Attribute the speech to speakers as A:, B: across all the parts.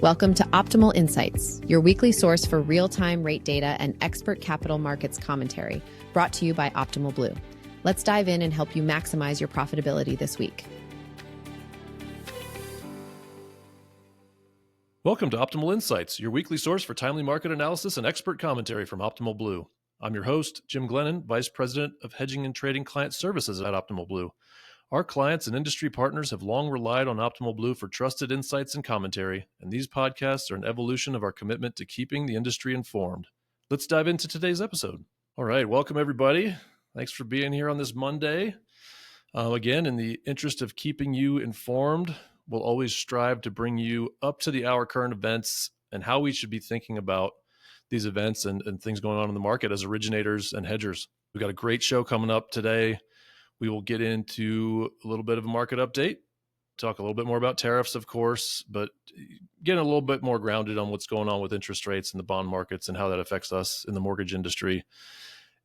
A: Welcome to Optimal Insights, your weekly source for real-time rate data and expert capital markets commentary, brought to you by Optimal Blue. Let's dive in and help you maximize your profitability this week.
B: Welcome to Optimal Insights, your weekly source for timely market analysis and expert commentary from Optimal Blue. I'm your host, Jim Glennon, Vice President of Hedging and Trading Client Services at Optimal Blue. Our clients and industry partners have long relied on Optimal Blue for trusted insights and commentary, and these podcasts are an evolution of our commitment to keeping the industry informed. Let's dive into today's episode. All right, welcome everybody. Thanks for being here on this Monday. Again, in the interest of keeping you informed, we'll always strive to bring you up to the hour current events and how we should be thinking about these events and things going on in the market as originators and hedgers. We've got a great show coming up today. We will get into a little bit of a market update, talk a little bit more about tariffs, of course, but get a little bit more grounded on what's going on with interest rates in the bond markets and how that affects us in the mortgage industry.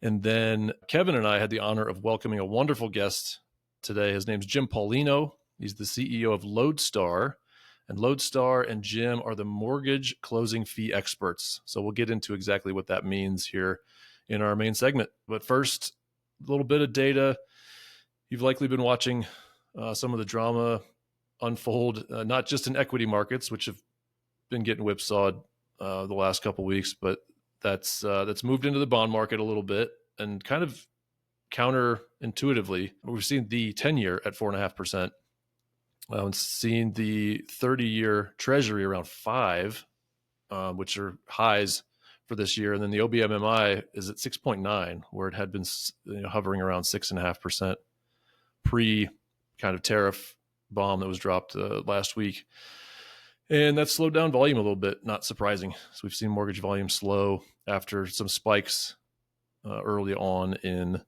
B: And then Kevin and I had the honor of welcoming a wonderful guest today. His name's Jim Paolino. He's the CEO of LodeStar. And LodeStar and Jim are the mortgage closing fee experts. So we'll get into exactly what that means here in our main segment. But first, a little bit of data. You've likely been watching some of the drama unfold, not just in equity markets, which have been getting whipsawed the last couple of weeks, but that's moved into the bond market a little bit, and kind of counterintuitively, we've seen the 10-year at 4.5%, seen the 30-year Treasury around 5, which are highs for this year, and then the OBMMI is at 6.9, where it had been hovering around 6.5%. Pre kind of tariff bomb that was dropped last week. And that slowed down volume a little bit, not surprising. So we've seen mortgage volume slow after some spikes early on in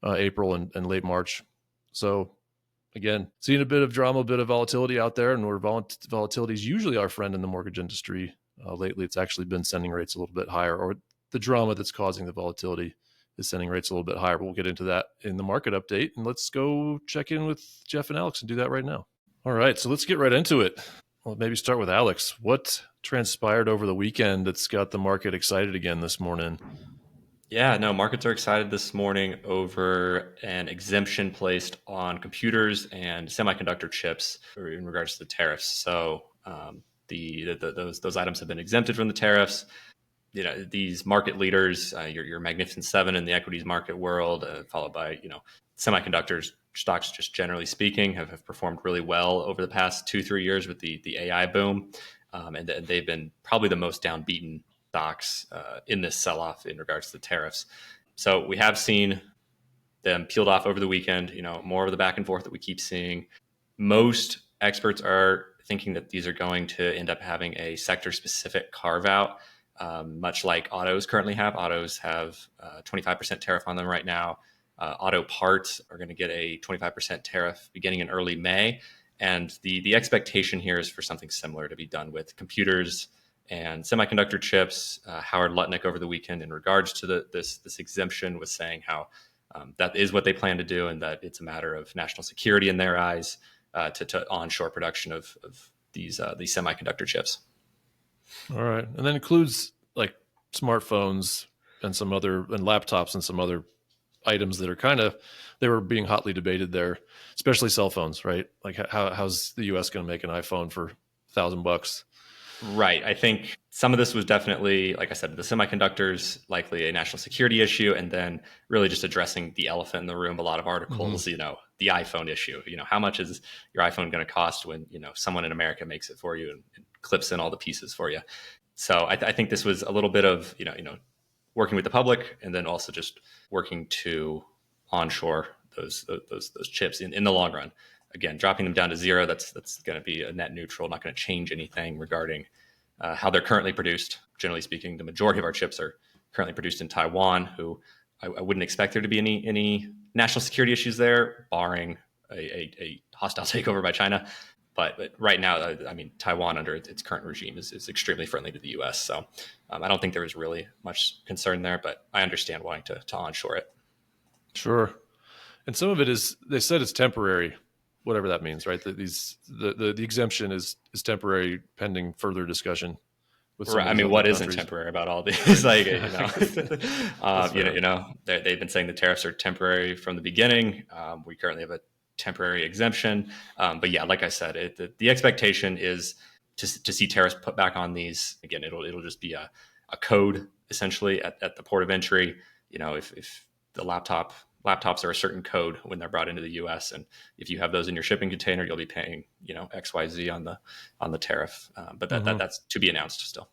B: April and late March. So again, seeing a bit of drama, a bit of volatility out there, and where volatility is usually our friend in the mortgage industry. Lately, it's actually been sending rates a little bit higher, or the drama that's causing the volatility is sending rates a little bit higher. But we'll get into that in the market update. And let's go check in with Jeff and Alex and do that right now. All right, so let's get right into it. Well, maybe start with Alex. What transpired over the weekend that's got the market excited again this morning?
C: Yeah, no, markets are excited this morning over an exemption placed on computers and semiconductor chips in regards to the tariffs. So those items have been exempted from the tariffs. These market leaders, your Magnificent Seven in the equities market world, followed by, semiconductors stocks, just generally speaking, have performed really well over the past 2-3 years with the AI boom. And they've been probably the most downbeaten stocks in this sell-off in regards to the tariffs. So we have seen them peeled off over the weekend, more of the back and forth that we keep seeing. Most experts are thinking that these are going to end up having a sector-specific carve-out. Much like autos currently have. Autos have 25% tariff on them right now. Auto parts are going to get a 25% tariff beginning in early May. And the expectation here is for something similar to be done with computers and semiconductor chips. Howard Lutnick over the weekend in regards to this exemption was saying how that is what they plan to do, and that it's a matter of national security in their eyes to onshore production of these semiconductor chips.
B: All right. And that includes like smartphones and laptops and some other items that they were being hotly debated there, especially cell phones, right? Like how's the US going to make an iPhone for $1,000?
C: Right. I think some of this was definitely, like I said, the semiconductors, likely a national security issue, and then really just addressing the elephant in the room. A lot of articles, the iPhone issue. How much is your iPhone going to cost when, someone in America makes it for you and clips in all the pieces for you? So I think this was a little bit of, working with the public, and then also just working to onshore those chips in the long run. Again, dropping them down to zero, that's going to be a net neutral, not going to change anything regarding how they're currently produced. Generally speaking, the majority of our chips are currently produced in Taiwan, who I wouldn't expect there to be any national security issues there, barring a hostile takeover by China. But right now, Taiwan under its current regime is extremely friendly to the U.S. So I don't think there was really much concern there, but I understand wanting to onshore it.
B: Sure. And some of it is, they said it's temporary. whatever that means, right? The exemption is temporary pending further discussion with some
C: Right.
B: of
C: I
B: these
C: mean,
B: other
C: what
B: countries.
C: isn't temporary about all these? Like,
B: Fair.
C: they've been saying the tariffs are temporary from the beginning. We currently have a temporary exemption. But yeah, like I said, the expectation is to see tariffs put back on these. Again, it'll just be a code essentially at the port of entry. If the laptops are a certain code when they're brought into the U.S. and if you have those in your shipping container, you'll be paying XYZ on the tariff. But that's to be announced still.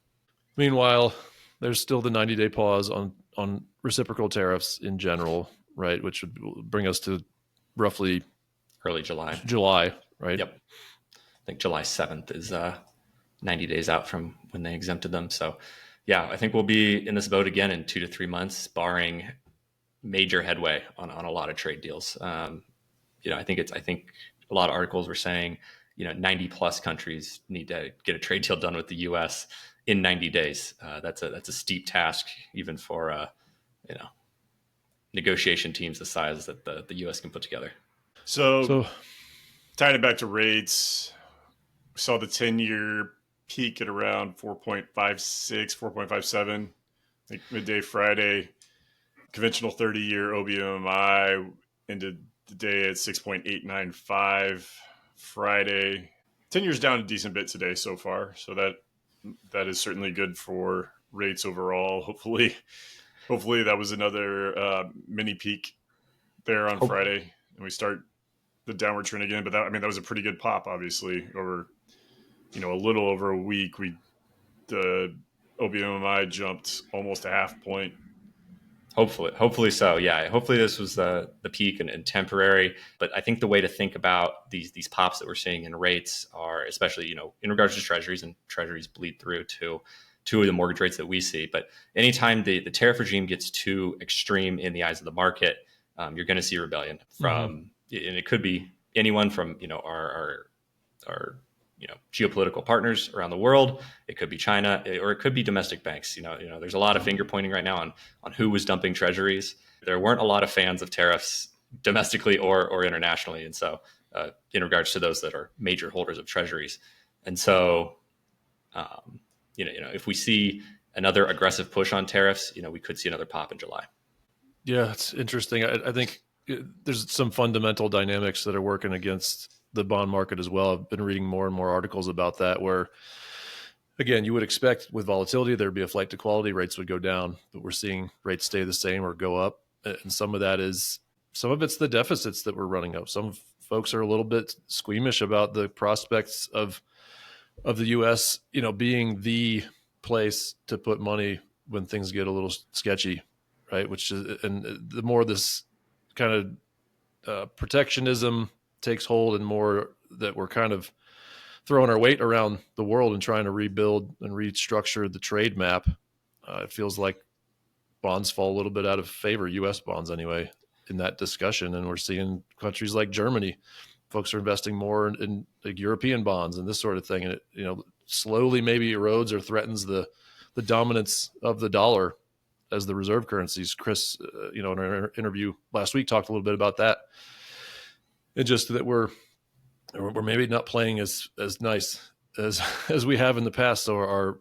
B: Meanwhile, there's still the 90-day pause on reciprocal tariffs in general, right? Which would bring us to roughly
C: early July.
B: July, right?
C: Yep. I think July 7th is 90 days out from when they exempted them. So yeah, I think we'll be in this boat again in 2 to 3 months, barring major headway on a lot of trade deals. I think a lot of articles were saying, 90 plus countries need to get a trade deal done with the U.S. in 90 days. That's a steep task, even for negotiation teams the size that the U.S. can put together.
D: So tying it back to rates, we saw the 10-year peak at around 4.56, 4.57, like midday Friday. Conventional 30-year OBMI ended the day at 6.895 Friday. 10 years down a decent bit today so far. So that is certainly good for rates overall. Hopefully that was another mini peak there on Friday, and we start the downward trend again. But that was a pretty good pop, obviously, over a little over a week. The OBMI jumped almost a half point.
C: Hopefully so. Yeah. Hopefully this was the peak and temporary. But I think the way to think about these pops that we're seeing in rates are, especially, in regards to treasuries, and treasuries bleed through to the mortgage rates that we see. But anytime the tariff regime gets too extreme in the eyes of the market, you're going to see rebellion from, and it could be anyone from, our geopolitical partners around the world. It could be China, or it could be domestic banks. There's a lot of finger pointing right now on who was dumping treasuries. There weren't a lot of fans of tariffs domestically or internationally. And so in regards to those that are major holders of treasuries. And so, if we see another aggressive push on tariffs, we could see another pop in July.
B: Yeah, it's interesting. I think there's some fundamental dynamics that are working against the bond market as well. I've been reading more and more articles about that, where, again, you would expect with volatility, there'd be a flight to quality, rates would go down, but we're seeing rates stay the same or go up. And some of it's the deficits that we're running up. Some folks are a little bit squeamish about the prospects of the U.S., being the place to put money when things get a little sketchy, right? And the more this kind of protectionism takes hold, and more that we're kind of throwing our weight around the world and trying to rebuild and restructure the trade map, it feels like bonds fall a little bit out of favor, U.S. bonds anyway, in that discussion. And we're seeing countries like Germany, folks are investing more in like European bonds and this sort of thing. And it, slowly maybe erodes or threatens the dominance of the dollar as the reserve currencies. Chris, in our interview last week, talked a little bit about that. And just that we're maybe not playing as nice as we have in the past. So our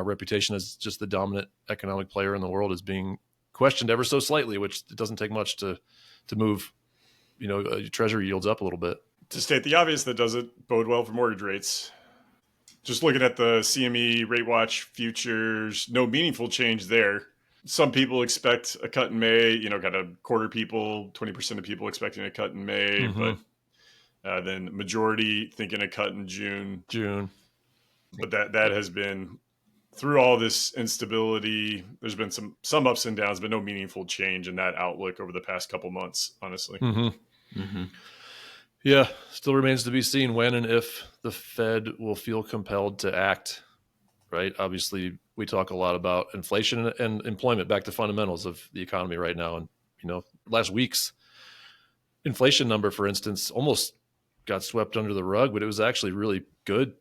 B: reputation as just the dominant economic player in the world is being questioned ever so slightly, which it doesn't take much to move, treasury yields up a little bit.
D: To state the obvious, that doesn't bode well for mortgage rates. Just looking at the CME Rate Watch futures, no meaningful change there. Some people expect a cut in May, kind of quarter people, 20% of people expecting a cut in May, but then majority thinking a cut in June. But that has been, through all this instability, there's been some ups and downs, but no meaningful change in that outlook over the past couple months, honestly.
B: Yeah, still remains to be seen when and if the Fed will feel compelled to act, right? Obviously, we talk a lot about inflation and employment, back to fundamentals of the economy right now. And, last week's inflation number, for instance, almost got swept under the rug, but it was actually really good,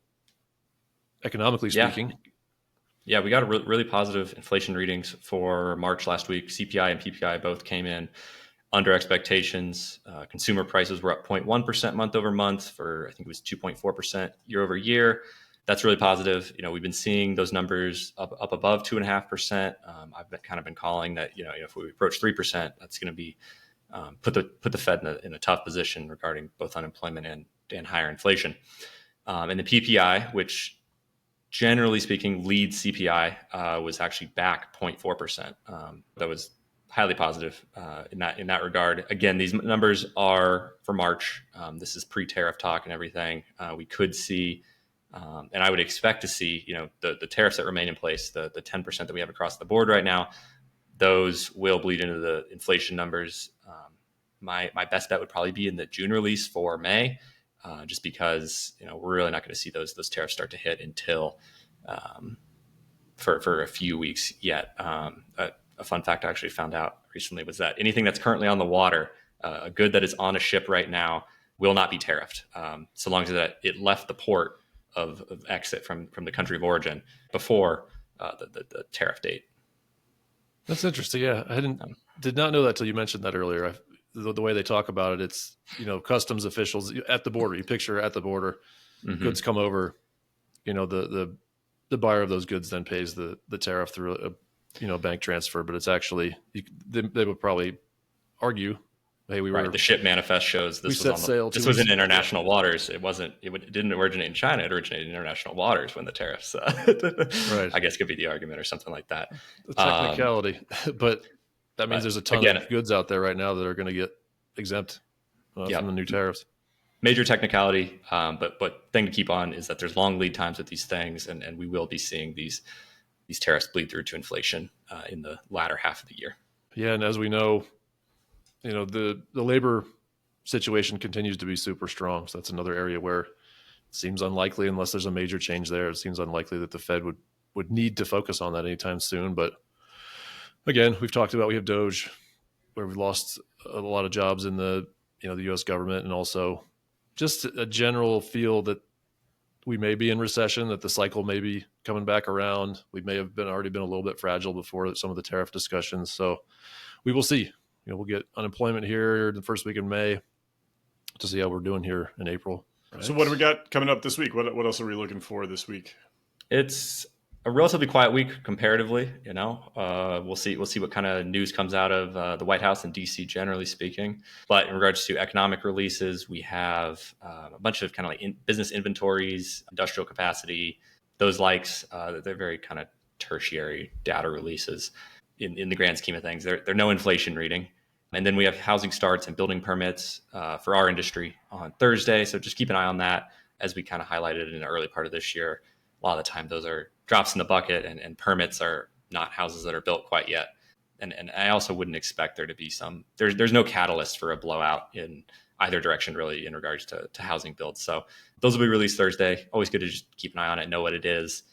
B: economically speaking.
C: Yeah, we got really positive inflation readings for March last week. CPI and PPI both came in under expectations. Consumer prices were up 0.1% month over month for, I think it was 2.4% year over year. That's really positive. We've been seeing those numbers up above 2.5%. I've been calling that, if we approach 3%, that's going to be put the Fed in a tough position regarding both unemployment and higher inflation. And the PPI, which generally speaking leads CPI, was actually back 0.4%. That was highly positive in that regard. Again, these numbers are for March. This is pre-tariff talk and everything. We could see, and I would expect to see, the tariffs that remain in place, the 10% that we have across the board right now, those will bleed into the inflation numbers. My best bet would probably be in the June release for May, just because we're really not going to see those tariffs start to hit until for a few weeks yet. A fun fact I actually found out recently was that anything that's currently on the water, a good that is on a ship right now, will not be tariffed, so long as it left the port of exit from the country of origin before the tariff date.
B: That's interesting. Yeah, I did not know that till you mentioned that earlier. The way they talk about it, it's customs officials at the border. You picture at the border, goods come over. The buyer of those goods then pays the tariff through a bank transfer. But it's actually they would probably argue, hey,
C: the ship manifest shows this was in international waters. It didn't originate in China. It originated in international waters when the tariffs. Right. I guess could be the argument or something like that.
B: The technicality, but. That means there's a ton of goods out there right now that are going to get exempt from the new tariffs.
C: Major technicality, but thing to keep on is that there's long lead times with these things, and we will be seeing these tariffs bleed through to inflation in the latter half of the year.
B: Yeah, and as we know, the labor situation continues to be super strong. So that's another area where it seems unlikely, unless there's a major change there, it seems unlikely that the Fed would need to focus on that anytime soon. But again, we've talked about, we have Doge, where we've lost a lot of jobs in the U.S. government, and also just a general feel that we may be in recession, that the cycle may be coming back around. We may have already been a little bit fragile before some of the tariff discussions. So we will see. We'll get unemployment here the first week in May to see how we're doing here in April. Right?
D: So what do we got coming up this week? What else are we looking for this week?
C: It's a relatively quiet week comparatively. We'll see what kind of news comes out of the White House and DC, generally speaking. But in regards to economic releases, we have a bunch of kind of like business inventories, industrial capacity, those likes. They're very kind of tertiary data releases in the grand scheme of things. They're no inflation reading. And then we have housing starts and building permits for our industry on Thursday. So just keep an eye on that. As we kind of highlighted in the early part of this year, a lot of the time those are drops in the bucket, and permits are not houses that are built quite yet. And I also wouldn't expect there to be there's no catalyst for a blowout in either direction, really, in regards to housing builds. So those will be released Thursday. Always good to just keep an eye on it, know what it is.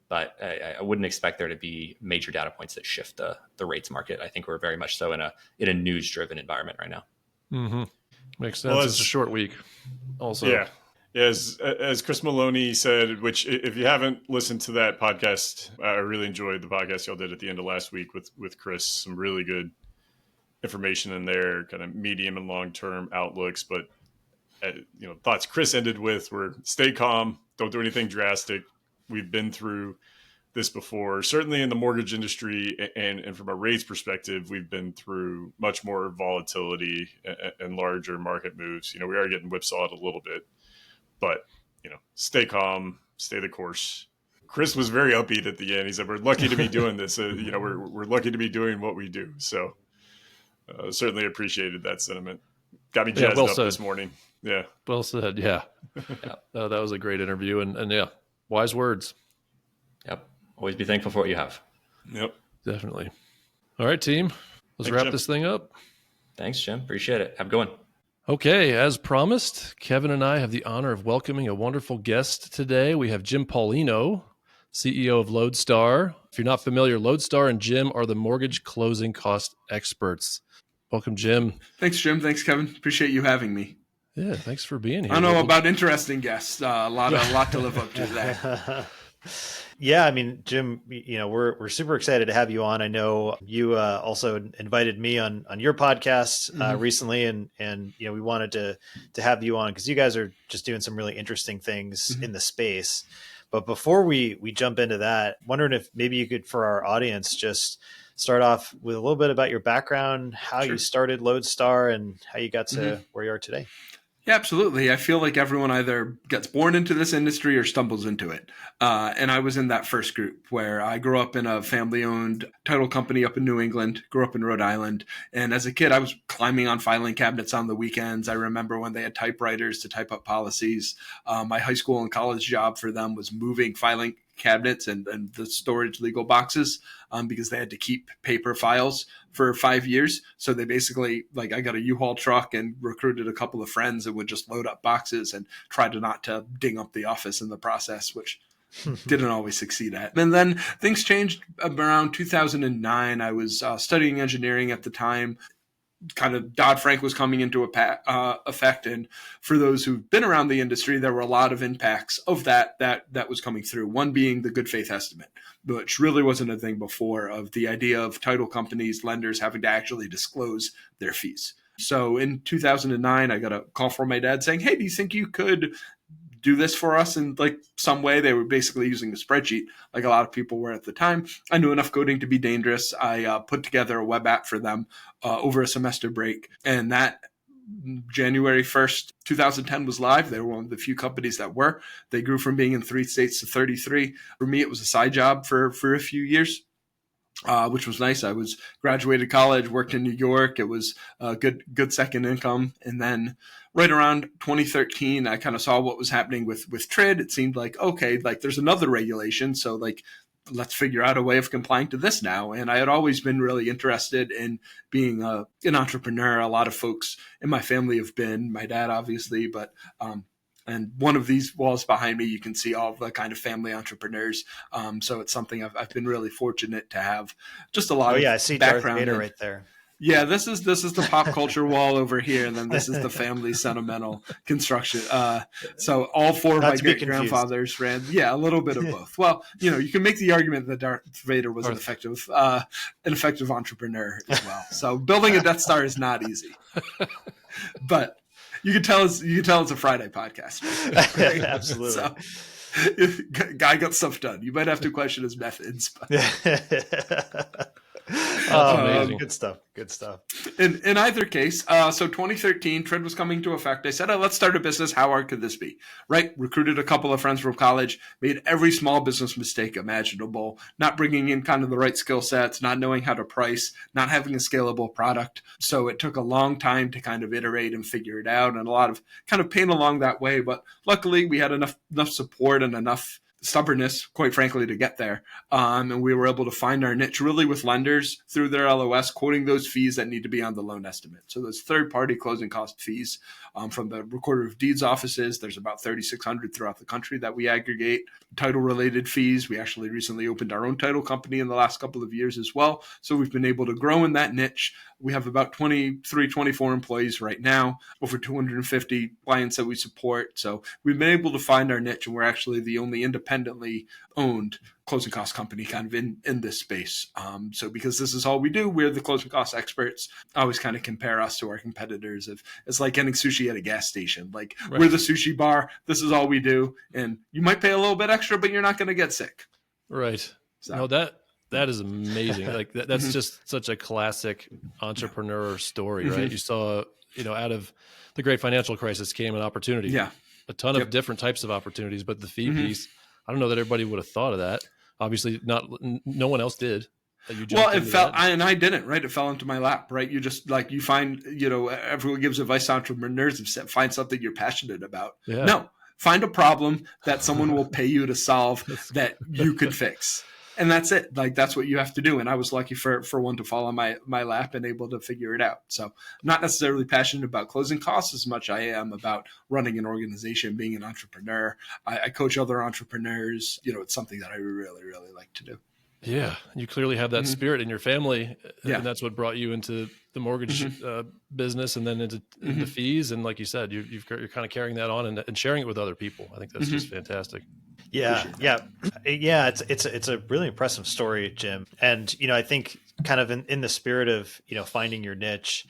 C: But I wouldn't expect there to be major data points that shift the rates market. I think we're very much so in a news-driven environment right now.
B: Mm-hmm. Makes sense. Well, it's a short week also.
D: Yeah. As Chris Maloney said, which if you haven't listened to that podcast, I really enjoyed the podcast y'all did at the end of last week with Chris. Some really good information in there, kind of medium and long-term outlooks. But, thoughts Chris ended with were stay calm, don't do anything drastic. We've been through this before. Certainly in the mortgage industry and from a rates perspective, we've been through much more volatility and larger market moves. We are getting whipsawed a little bit. But, stay calm, stay the course. Chris was very upbeat at the end. He said, we're lucky to be doing this. We're lucky to be doing what we do. So certainly appreciated that sentiment. Got me jazzed up this morning. Yeah.
B: Well said. Yeah. That was a great interview. And yeah, wise words.
C: Yep. Always be thankful for what you have.
D: Yep.
B: Definitely. All right, team. Let's wrap this thing up.
C: Thanks, Jim. Appreciate it. Have a good one.
B: Okay, as promised, Kevin and I have the honor of welcoming a wonderful guest today. We have Jim Paolino, CEO of LodeStar. If you're not familiar, LodeStar and Jim are the mortgage closing cost experts. Welcome, Jim.
E: Thanks, Jim. Thanks, Kevin. Appreciate you having me.
B: Yeah, thanks for being here.
E: I don't know about interesting guests. A lot to live up to today.
F: Yeah, I mean, Jim, we're super excited to have you on. I know you also invited me on your podcast recently, and we wanted to have you on because you guys are just doing some really interesting things in the space. But before we jump into that, wondering if maybe you could, for our audience, just start off with a little bit about your background, how you started LodeStar, and how you got to where you are today.
E: Yeah, absolutely. I feel like everyone either gets born into this industry or stumbles into it. And I was in that first group where I grew up in a family-owned title company up in New England, grew up in Rhode Island. And as a kid, I was climbing on filing cabinets on the weekends. I remember when they had typewriters to type up policies. My high school and college job for them was moving filing cabinets and the storage legal boxes because they had to keep paper files for 5 years. So they basically, I got a U-Haul truck and recruited a couple of friends and would just load up boxes and try to not to ding up the office in the process, which didn't always succeed at. And then things changed around 2009. I was studying engineering at the time. Kind of Dodd-Frank was coming into effect. And for those who've been around the industry, there were a lot of impacts of that was coming through. One being the good faith estimate, which really wasn't a thing before, of the idea of title companies, lenders having to actually disclose their fees. So in 2009, I got a call from my dad saying, "Hey, do you think you could do this for us in some way?" They were basically using a spreadsheet like a lot of people were at the time. I knew enough coding to be dangerous. I put together a web app for them over a semester break. And that January 1st, 2010 was live. They were one of the few companies that were. They grew from being in 3 states to 33. For me, it was a side job for a few years. Which was nice. I was graduated college, worked in New York. It was a good second income. And then right around 2013, I kind of saw what was happening with TRID. It seemed like, okay, there's another regulation. So let's figure out a way of complying to this now. And I had always been really interested in being an entrepreneur. A lot of folks in my family have been, my dad, obviously, but and one of these walls behind me, you can see all the kind of family entrepreneurs. So it's something I've been really fortunate to have just a lot of
F: I see
E: background
F: Darth Vader right there.
E: Yeah, this is the pop culture wall over here, and then this is the family sentimental construction. So all four of my great grandfathers ran, a little bit of both. Well, you can make the argument that Darth Vader was an effective entrepreneur as well. So building a Death Star is not easy, but you can tell it's a Friday podcast. Right?
F: Absolutely.
E: So, guy got stuff done. You might have to question his methods.
F: Good stuff.
E: In either case, so 2013, TRID was coming into effect. I said, let's start a business. How hard could this be? Right? Recruited a couple of friends from college, made every small business mistake imaginable, not bringing in kind of the right skill sets, not knowing how to price, not having a scalable product. So it took a long time to kind of iterate and figure it out, and a lot of kind of pain along that way. But luckily, we had enough support and enough stubbornness, quite frankly, to get there. And we were able to find our niche really with lenders through their LOS, quoting those fees that need to be on the loan estimate. So those third-party closing cost fees from the Recorder of Deeds offices, there's about 3,600 throughout the country that we aggregate. Title-related fees, we actually recently opened our own title company in the last couple of years as well. So we've been able to grow in that niche. We have about 23, 24 employees right now, over 250 clients that we support. So we've been able to find our niche, and we're actually the only independently owned closing cost company kind of in this space. So because this is all we do, we're the closing cost experts. I always kind of compare us to our competitors. It's like getting sushi at a gas station. Right. We're the sushi bar. This is all we do. And you might pay a little bit extra, but you're not going to get sick.
B: Right.
E: So.
B: No, that is amazing. That's just such a classic entrepreneur story, right? You saw, out of the great financial crisis came an opportunity.
E: Yeah.
B: A ton of different types of opportunities, but the fee piece, I don't know that everybody would have thought of that. Obviously no one else did.
E: I didn't, right? It fell into my lap, right? You just you find, everyone gives advice to entrepreneurs and find something you're passionate about. Yeah. No, find a problem that someone will pay you to solve that you could fix. And that's it. That's what you have to do. And I was lucky for one to fall on my lap and able to figure it out. So I'm not necessarily passionate about closing costs as much I am about running an organization, being an entrepreneur. I coach other entrepreneurs. It's something that I really, really like to do.
B: Yeah. You clearly have that spirit in your family. And that's what brought you into the mortgage business and then into fees. And like you said, you're kind of carrying that on and sharing it with other people. I think that's just fantastic.
F: Yeah, yeah. It's a really impressive story, Jim. And I think kind of in the spirit of finding your niche,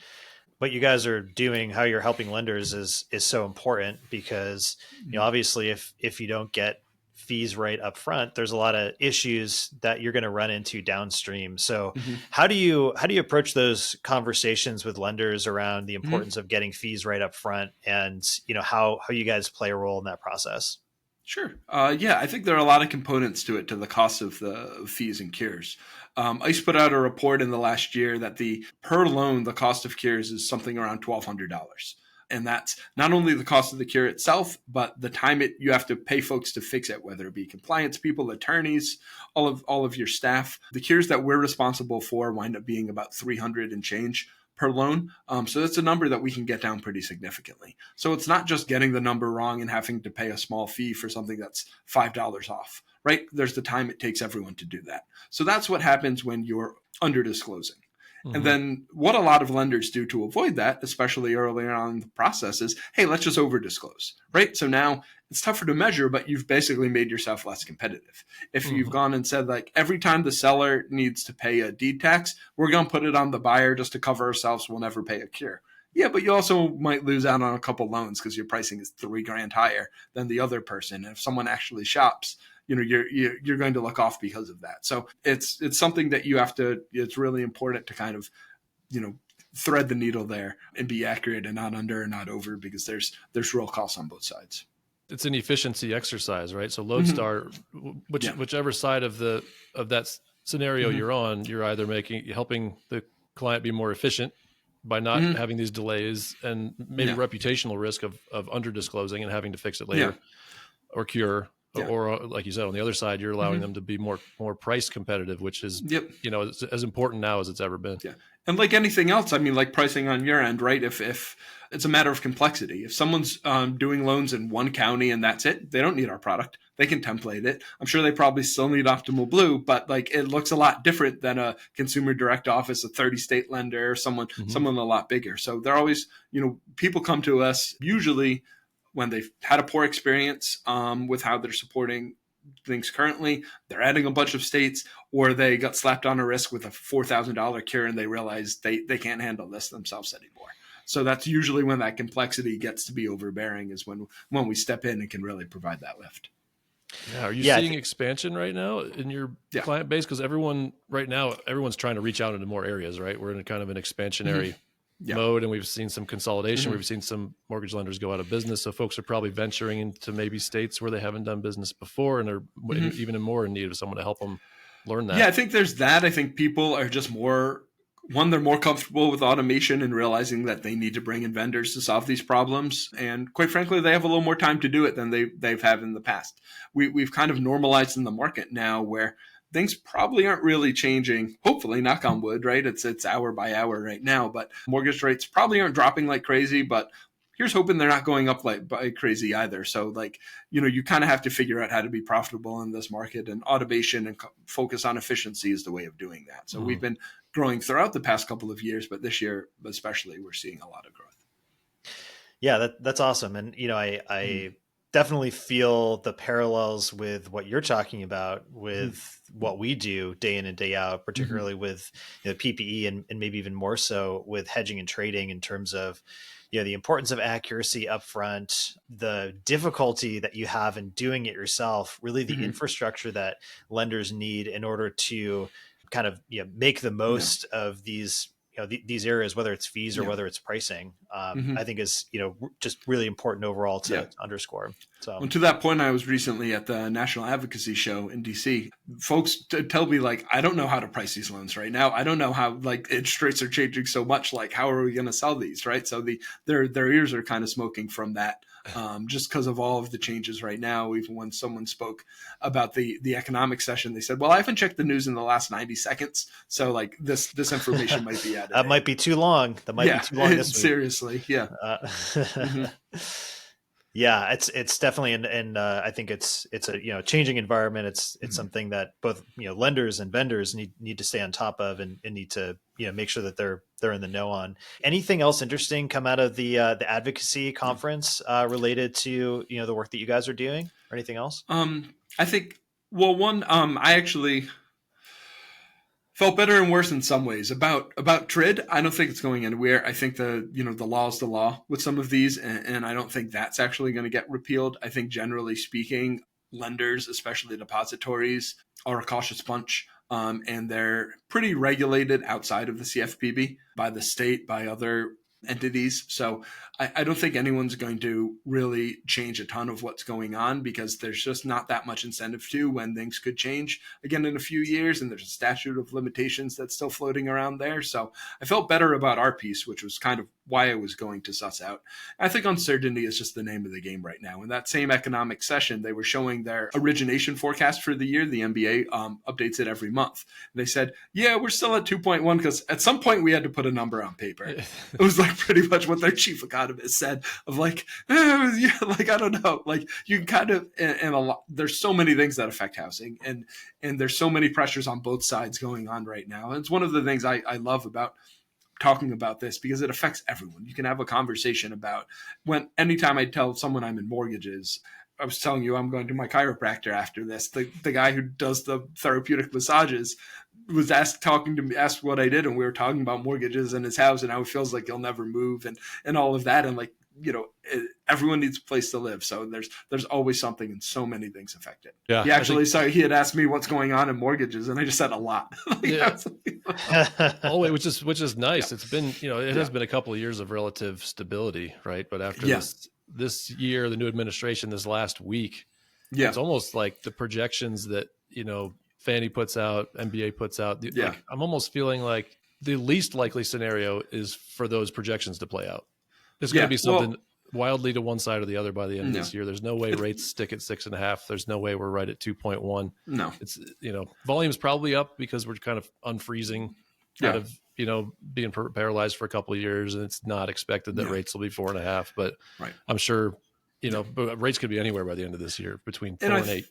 F: what you guys are doing, how you're helping lenders is so important because obviously if you don't get fees right up front, there's a lot of issues that you're going to run into downstream. So how do you approach those conversations with lenders around the importance of getting fees right up front, and how you guys play a role in that process?
E: Sure. Yeah, I think there are a lot of components to it, to the cost of the fees and cures. ICE put out a report in the last year that per loan, the cost of cures is something around $1,200. And that's not only the cost of the cure itself, but the time you have to pay folks to fix it, whether it be compliance people, attorneys, all of your staff. The cures that we're responsible for wind up being about $300 and change per loan. So that's a number that we can get down pretty significantly. So it's not just getting the number wrong and having to pay a small fee for something that's $5 off, right? There's the time it takes everyone to do that. So that's what happens when you're under disclosing. And then what a lot of lenders do to avoid that, especially earlier on in the process, is, hey, let's just over disclose, right? So now it's tougher to measure, but you've basically made yourself less competitive. If you've gone and said, like, every time the seller needs to pay a deed tax, we're going to put it on the buyer just to cover ourselves. We'll never pay a cure. Yeah, but you also might lose out on a couple loans because your pricing is $3,000 higher than the other person. And if someone actually shops, you're going to look off because of that. So it's something that it's really important to kind of, thread the needle there and be accurate and not under and not over, because there's real costs on both sides.
B: It's an efficiency exercise, right? So LodeStar, whichever side of that scenario you're on, you're either helping the client be more efficient by not having these delays and maybe reputational risk of under disclosing and having to fix it later or cure. Yeah. Or like you said, on the other side, you're allowing them to be more price competitive, which is, as important now as it's ever been. Yeah.
E: And like anything else, I mean, like pricing on your end, right? If it's a matter of complexity, if someone's doing loans in one county and that's it, they don't need our product. They can template it. I'm sure they probably still need Optimal Blue, but like it looks a lot different than a consumer direct office, a 30-state lender, someone a lot bigger. So they're always, people come to us usually when they've had a poor experience with how they're supporting things currently, they're adding a bunch of states, or they got slapped on a wrist with a $4,000 cure and they realize they can't handle this themselves anymore. So that's usually when that complexity gets to be overbearing, is when we step in and can really provide that lift.
B: Yeah, are you seeing expansion right now in your client base? Because everyone's trying to reach out into more areas, right? We're in a kind of an expansionary mode, and we've seen some consolidation. We've seen some mortgage lenders go out of business, so folks are probably venturing into maybe states where they haven't done business before and are even more in need of someone to help them learn that.
E: Yeah, I think there's that. I think people are just they're more comfortable with automation and realizing that they need to bring in vendors to solve these problems, and quite frankly, they have a little more time to do it than they've had in the past. We've kind of normalized in the market now where things probably aren't really changing. Hopefully, knock on wood, right? It's hour by hour right now, but mortgage rates probably aren't dropping like crazy, but here's hoping they're not going up like crazy either. So you kind of have to figure out how to be profitable in this market, and automation and focus on efficiency is the way of doing that. So we've been growing throughout the past couple of years, but this year especially, we're seeing a lot of growth.
F: Yeah, that's awesome. And, I definitely feel the parallels with what you're talking about with what we do day in and day out, particularly with PPE and maybe even more so with hedging and trading, in terms of the importance of accuracy upfront, the difficulty that you have in doing it yourself, really the infrastructure that lenders need in order to kind of make the most of these these areas, whether it's fees or whether it's pricing, I think is, just really important overall to underscore. So,
E: well, to that point, I was recently at the National Advocacy Show in DC. Folks tell me, like, I don't know how to price these loans right now. I don't know how, like, interest rates are changing so much. Like, how are we going to sell these, right? So their ears are kind of smoking from that. Just because of all of the changes right now. Even when someone spoke about the economic session, they said, well, I haven't checked the news in the last 90 seconds. So like this information might be added.
F: That might be too long. That might be too long this week.
E: Seriously. Yeah.
F: Yeah, it's definitely, and I think it's a changing environment. It's something that both lenders and vendors need to stay on top of, and need to make sure that they're in the know on. Anything else interesting come out of the advocacy conference related to the work that you guys are doing, or anything else?
E: I think, well, one, I actually felt better and worse in some ways about TRID. I don't think it's going anywhere. I think the law is the law with some of these, and I don't think that's actually going to get repealed. I think generally speaking, lenders, especially depositories, are a cautious bunch. And they're pretty regulated outside of the CFPB by the state, by other entities. So I don't think anyone's going to really change a ton of what's going on, because there's just not that much incentive to, when things could change again in a few years, and there's a statute of limitations that's still floating around there. So I felt better about our piece, which was kind of why I was going to suss out. I think uncertainty is just the name of the game right now. In that same economic session, they were showing their origination forecast for the year. The MBA updates it every month. They said, yeah, we're still at 2.1 because at some point we had to put a number on paper. It was like pretty much what their chief economist said, of like, yeah, like, I don't know, like you can kind of, and a lot, there's so many things that affect housing, and there's so many pressures on both sides going on right now. And it's one of the things I love about talking about this, because it affects everyone. You can have a conversation about anytime I tell someone I'm in mortgages, I was telling you I'm going to my chiropractor after this. The guy who does the therapeutic massages was asked what I did, and we were talking about mortgages in his house and how he feels like he'll never move, and all of that. And like, everyone needs a place to live. So there's always something, and so many things affect it.
B: Yeah.
E: He had asked me what's going on in mortgages, and I just said a lot.
B: Yeah. Which is nice. Yeah. It's been, it has been a couple of years of relative stability, right? But after this year, the new administration, this last week, it's almost like the projections that, Fannie puts out, MBA puts out. Like, I'm almost feeling like the least likely scenario is for those projections to play out. It's going to be something wildly to one side or the other by the end of this year. There's no way rates stick at 6.5. There's no way we're right at 2.1.
E: No,
B: it's, volume's probably up because we're kind of unfreezing out of, being paralyzed for a couple of years, and it's not expected that rates will be 4.5, but I'm sure, but rates could be anywhere by the end of this year, between 4 and 8.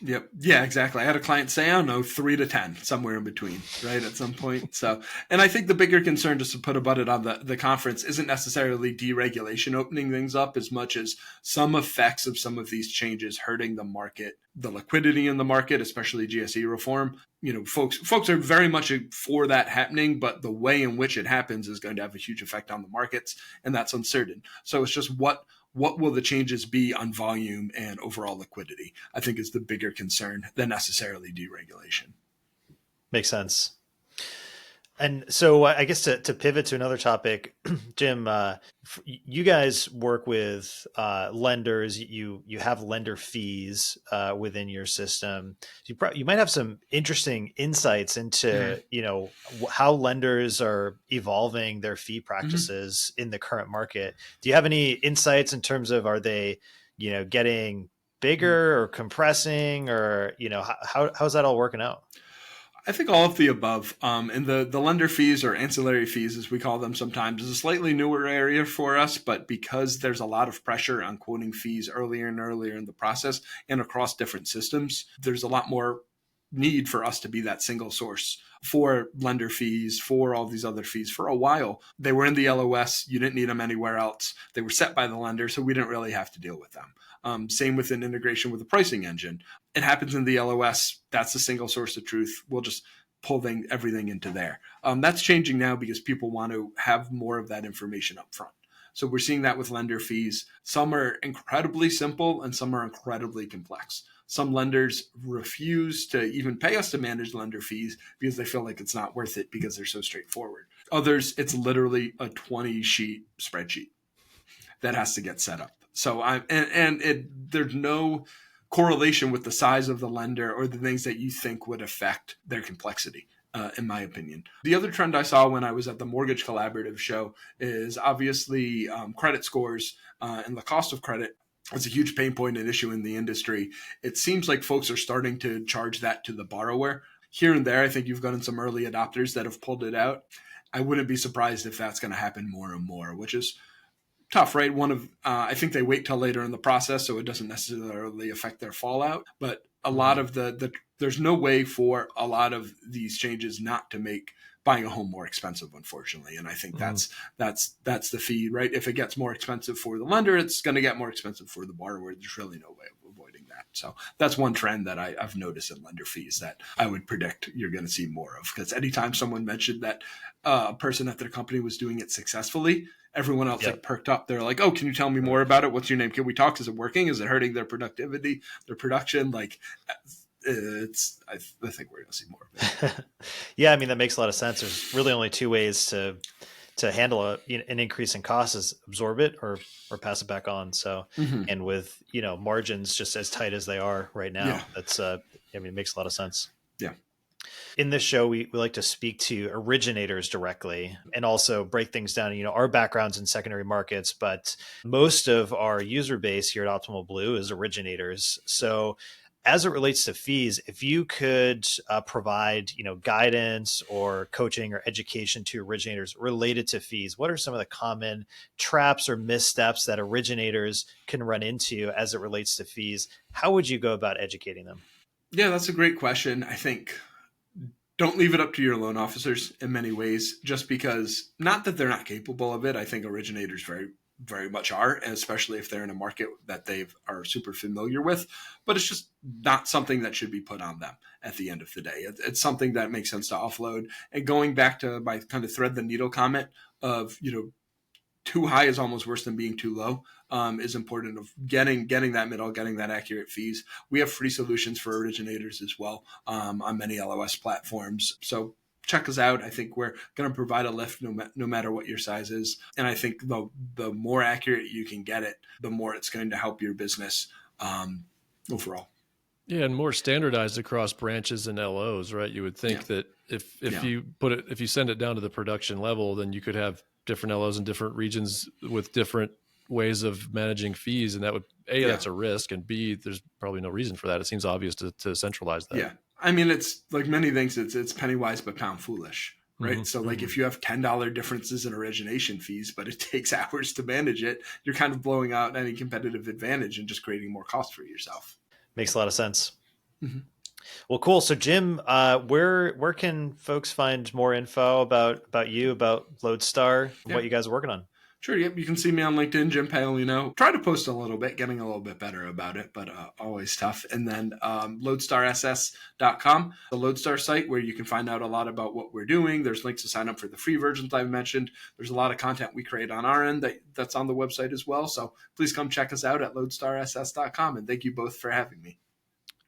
E: Yep. Yeah, exactly. I had a client say, I don't know, 3 to 10, somewhere in between, right, at some point. So, and I think the bigger concern, just to put a button on the conference, isn't necessarily deregulation opening things up as much as some effects of some of these changes hurting the market, the liquidity in the market, especially GSE reform. Folks are very much for that happening, but the way in which it happens is going to have a huge effect on the markets, and that's uncertain. So it's just what will the changes be on volume and overall liquidity, I think, is the bigger concern than necessarily deregulation.
F: Makes sense. And so I guess to pivot to another topic, Jim, you guys work with lenders. You have lender fees within your system. You might have some interesting insights into how lenders are evolving their fee practices in the current market. Do you have any insights in terms of, are they getting bigger or compressing, or how's that all working out?
E: I think all of the above. And the lender fees, or ancillary fees as we call them sometimes, is a slightly newer area for us, but because there's a lot of pressure on quoting fees earlier and earlier in the process and across different systems, there's a lot more need for us to be that single source for lender fees, for all these other fees. For a while, they were in the LOS. You didn't need them anywhere else. They were set by the lender, so we didn't really have to deal with them. Same with an integration with a pricing engine. It happens in the LOS. That's the single source of truth. We'll just pull everything into there. That's changing now because people want to have more of that information up front. So we're seeing that with lender fees. Some are incredibly simple and some are incredibly complex. Some lenders refuse to even pay us to manage lender fees because they feel like it's not worth it because they're so straightforward. Others, it's literally a 20-sheet spreadsheet that has to get set up. So there's no correlation with the size of the lender or the things that you think would affect their complexity, in my opinion. The other trend I saw when I was at the Mortgage Collaborative show is obviously credit scores and the cost of credit. It's a huge pain point and issue in the industry. It seems like folks are starting to charge that to the borrower. Here and there, I think you've gotten some early adopters that have pulled it out. I wouldn't be surprised if that's going to happen more and more, which is tough, right? I think they wait till later in the process, so it doesn't necessarily affect their fallout. But a lot of there's no way for a lot of these changes not to make buying a home more expensive, unfortunately. And I think that's the fee, right? If it gets more expensive for the lender, it's going to get more expensive for the borrower. There's really no way of avoiding that. So that's one trend that I've noticed in lender fees that I would predict you're going to see more of. Because anytime someone mentioned that a person at their company was doing it successfully, everyone else like perked up. They're like, "Oh, can you tell me more about it? What's your name? Can we talk? Is it working? Is it hurting their productivity, their production?" Like, I think we're going to see more of it.
F: Yeah, I mean, that makes a lot of sense. There's really only two ways to handle an increase in costs: is absorb it or pass it back on. So, and with margins just as tight as they are right now, that's it makes a lot of sense.
E: Yeah.
F: In this show, we like to speak to originators directly and also break things down. Our backgrounds in secondary markets, but most of our user base here at Optimal Blue is originators. So as it relates to fees, if you could provide, guidance or coaching or education to originators related to fees, what are some of the common traps or missteps that originators can run into as it relates to fees? How would you go about educating them?
E: Yeah, that's a great question. I think don't leave it up to your loan officers in many ways, just because, not that they're not capable of it. I think originators very, very much are, especially if they're in a market that they are super familiar with, but it's just not something that should be put on them at the end of the day. It's something that makes sense to offload. And going back to my kind of thread the needle comment of, too high is almost worse than being too low, is important of getting that middle, getting that accurate fees. We have free solutions for originators as well on many LOS platforms. So check us out. I think we're going to provide a lift no matter what your size is. And I think the more accurate you can get it, the more it's going to help your business overall.
B: Yeah, and more standardized across branches and LOs, right? You would think that if you send it down to the production level, then you could have different LOs in different regions with different ways of managing fees. And that would, that's a risk. And B, there's probably no reason for that. It seems obvious to centralize that.
E: Yeah. I mean, it's like many things, it's penny wise, but pound foolish, right? So like if you have $10 differences in origination fees, but it takes hours to manage it, you're kind of blowing out any competitive advantage and just creating more cost for yourself.
F: Makes a lot of sense. Well, cool. So Jim, where can folks find more info about you, about LodeStar, what you guys are working on?
E: Sure. Yep. You can see me on LinkedIn, Jim Paolino. Try to post a little bit, getting a little bit better about it, but always tough. And then LodeStarSS.com, the LodeStar site where you can find out a lot about what we're doing. There's links to sign up for the free versions I've mentioned. There's a lot of content we create on our end that's on the website as well. So please come check us out at LodeStarSS.com. And thank you both for having me.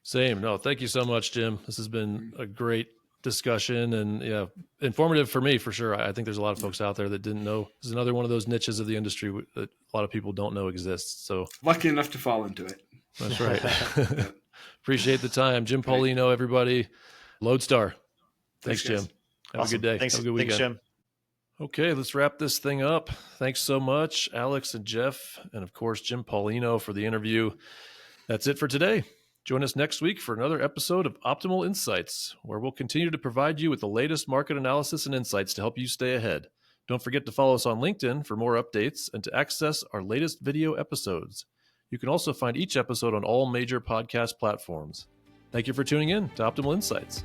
B: Same. No, thank you so much, Jim. This has been a great discussion and informative for me, for sure. I think there's a lot of folks out there that didn't know. This is another one of those niches of the industry that a lot of people don't know exists. So
E: lucky enough to fall into it.
B: That's right. Appreciate the time. Jim Paolino, everybody. LodeStar. Thanks, Jim. Have a good day.
F: Thanks.
B: Have a good weekend.
F: Thanks, Jim.
B: Okay, let's wrap this thing up. Thanks so much, Alex and Jeff, and of course, Jim Paolino for the interview. That's it for today. Join us next week for another episode of Optimal Insights, where we'll continue to provide you with the latest market analysis and insights to help you stay ahead. Don't forget to follow us on LinkedIn for more updates and to access our latest video episodes. You can also find each episode on all major podcast platforms. Thank you for tuning in to Optimal Insights.